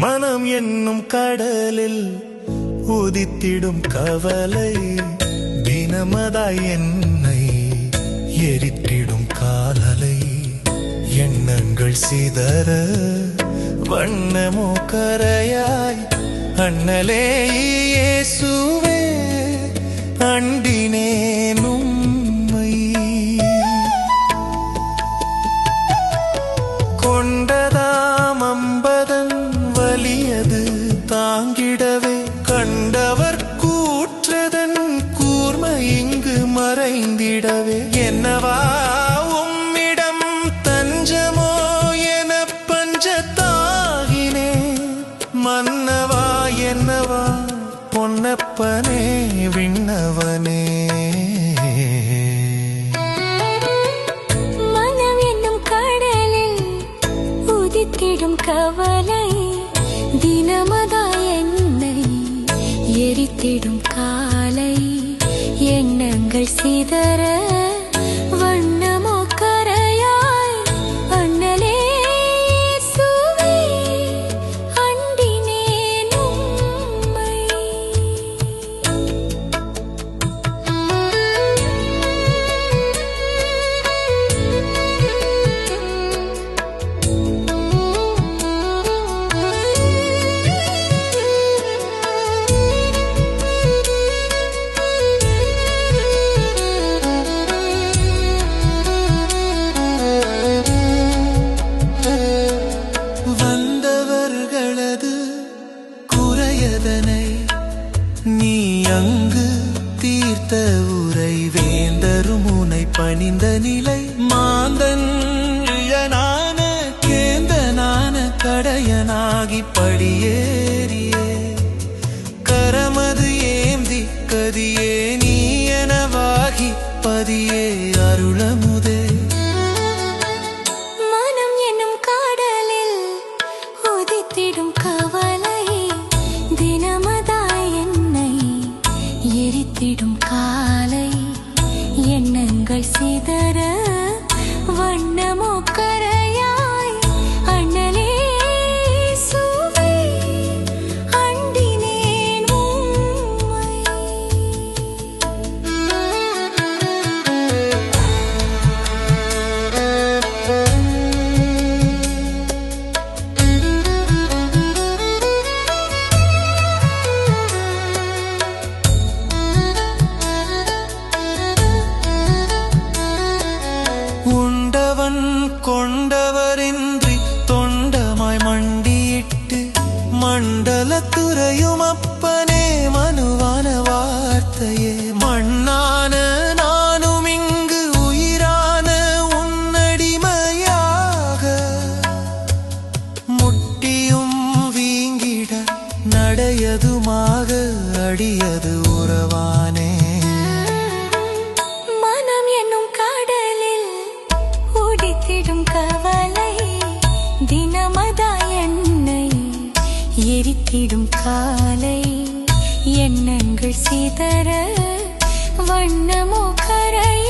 மனம் என்னும் கடலில் உதித்திடும் கவலை தினமதாய் என்னை எரித்திடும் காலலை எண்ணங்கள் சிதற வண்ணமோ கரையாய் அண்ணலே இயேசுவே அண்டினேன் உம்மை கொண்டதாம் அம்பதன் வலியது தாங்கிடவே கண்டவர் கூற்றதன் கூர்மை இங்கு மறைந்திடவே என்னவா உம்மிடம் தஞ்சமோ என பஞ்சத்தாகினே மன்னவா என்னவா பொன்னப்பனே விண்ணவனே மனம் என்னும் கடலில் உதித்திடும் கவலை தினமதாய் என்னை எரித்திடும் காலை எண்ணங்கள் சிதற வண்ணமோ கரையாய் அண்ணலே இயேசுவே அண்டினேன் உம்மை நீ அங்கு தீர்த்த உரை வேந்தரும் உனை பணிந்த நிலை மாந்தன் இழனான கேந்தனான கடையனாகி படியேறியே கரமது ஏந்தி கதியே நீ எனவாகி பதியே அருளமுதே மனம் என்னும் கடலில் உதித்திடும் கவலை தினமதாய் என்னை எரித்திடும் காலை எண்ணங்கள் சிதற வண்ணமோ கரையாய் அண்ணலே இயேசுவே அண்டினேன் உம்மை உண்டவன் கொண்டவரின்றி தொண்டமாய் மண்டியிட்டு மண்டலத்துறையும் அப்பனே மனுவான வார்த்தையே மண்ணான நானும் இங்கு உயிரான உன்னடிமையாக முட்டியும் வீங்கிட நடையதுமாக அடியது உறவானே மனம் என்னும் கடலில் உதித்திடும் கவலை தினமதாய் என்னை எரித்திடும் காலை எண்ணங்கள் சிதற வண்ணமோ கரை